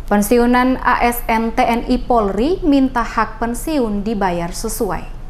Pensiunan ASN TNI Polri minta hak pensiun dibayar sesuai.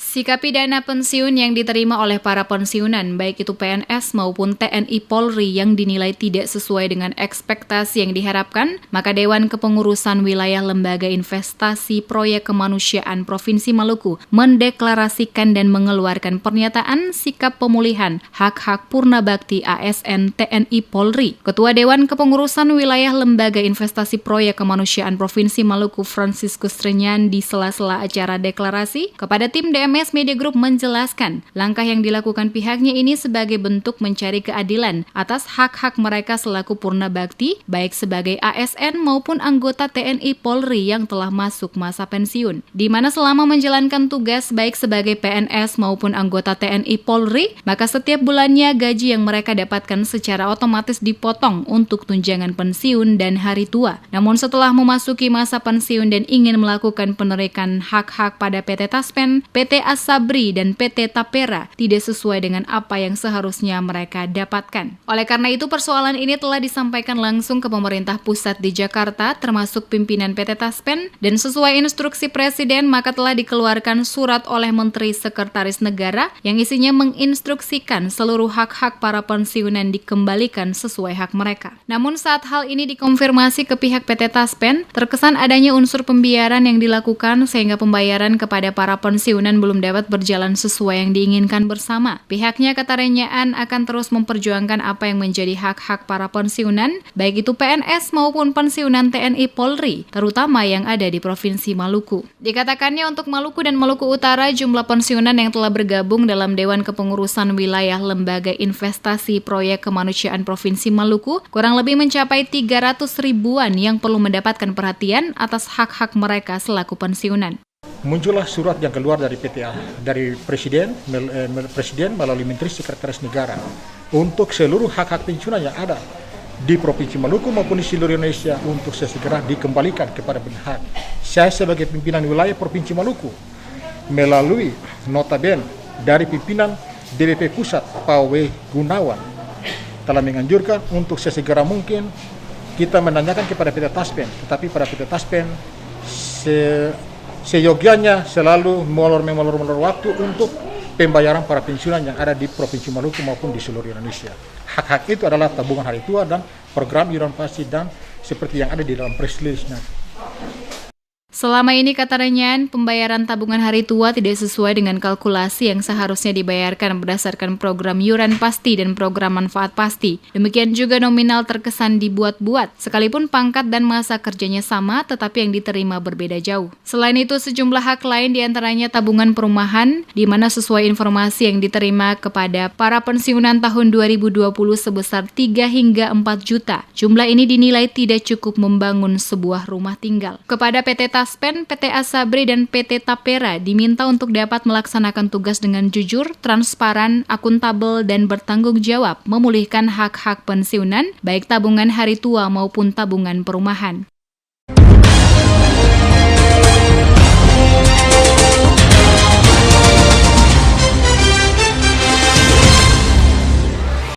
Sikapi dana pensiun yang diterima oleh para pensiunan, baik itu PNS maupun TNI Polri yang dinilai tidak sesuai dengan ekspektasi yang diharapkan, maka Dewan Kepengurusan Wilayah Lembaga Investasi Proyek Kemanusiaan Provinsi Maluku mendeklarasikan dan mengeluarkan pernyataan sikap pemulihan hak-hak purna bakti ASN TNI Polri. Ketua Dewan Kepengurusan Wilayah Lembaga Investasi Proyek Kemanusiaan Provinsi Maluku Franciscus Renyan di sela-sela acara deklarasi kepada tim DMS Media Group menjelaskan, langkah yang dilakukan pihaknya ini sebagai bentuk mencari keadilan atas hak-hak mereka selaku purna bakti, baik sebagai ASN maupun anggota TNI Polri yang telah masuk masa pensiun. Di mana selama menjalankan tugas baik sebagai PNS maupun anggota TNI Polri, maka setiap bulannya gaji yang mereka dapatkan secara otomatis dipotong untuk tunjangan pensiun dan hari tua. Namun setelah memasuki masa pensiun dan ingin melakukan penerikan hak-hak pada PT Taspen, PT Asabri dan PT Tapera tidak sesuai dengan apa yang seharusnya mereka dapatkan. Oleh karena itu, persoalan ini telah disampaikan langsung ke pemerintah pusat di Jakarta, termasuk pimpinan PT Taspen, dan sesuai instruksi Presiden, maka telah dikeluarkan surat oleh Menteri Sekretaris Negara yang isinya menginstruksikan seluruh hak-hak para pensiunan dikembalikan sesuai hak mereka. Namun saat hal ini dikonfirmasi ke pihak PT Taspen, terkesan adanya unsur pembiaran yang dilakukan sehingga pembayaran kepada para pensiunan belum dapat berjalan sesuai yang diinginkan bersama. Pihaknya kata Renyaan akan terus memperjuangkan apa yang menjadi hak-hak para pensiunan, baik itu PNS maupun pensiunan TNI Polri, terutama yang ada di Provinsi Maluku. Dikatakannya untuk Maluku dan Maluku Utara, jumlah pensiunan yang telah bergabung dalam Dewan Kepengurusan Wilayah Lembaga Investasi Proyek Kemanusiaan Provinsi Maluku kurang lebih mencapai 300 ribuan yang perlu mendapatkan perhatian atas hak-hak mereka selaku pensiunan. Muncullah surat yang keluar dari PTA, dari Presiden melalui Menteri Sekretaris Negara untuk seluruh hak-hak pensiunan yang ada di Provinsi Maluku maupun di seluruh Indonesia untuk segera dikembalikan kepada berhak. Saya sebagai pimpinan wilayah Provinsi Maluku melalui notaben dari pimpinan DPP Pusat Pak W. Gunawan telah menganjurkan untuk sesegera mungkin kita menanyakan kepada PT Taspen, tetapi pada PT Taspen seyogianya selalu molor waktu untuk pembayaran para pensiunan yang ada di Provinsi Maluku maupun di seluruh Indonesia. Hak-hak itu adalah tabungan hari tua dan program iuran pasti dan seperti yang ada di dalam press release-nya. Selama ini kata Renyan, pembayaran tabungan hari tua tidak sesuai dengan kalkulasi yang seharusnya dibayarkan berdasarkan program iuran pasti dan program manfaat pasti. Demikian juga nominal terkesan dibuat-buat, sekalipun pangkat dan masa kerjanya sama tetapi yang diterima berbeda jauh. Selain itu, sejumlah hak lain diantaranya tabungan perumahan, di mana sesuai informasi yang diterima kepada para pensiunan tahun 2020 sebesar 3 hingga 4 juta. Jumlah ini dinilai tidak cukup membangun sebuah rumah tinggal. Kepada PT Taspen, PT Asabri, dan PT Tapera diminta untuk dapat melaksanakan tugas dengan jujur, transparan, akuntabel, dan bertanggung jawab memulihkan hak-hak pensiunan, baik tabungan hari tua maupun tabungan perumahan.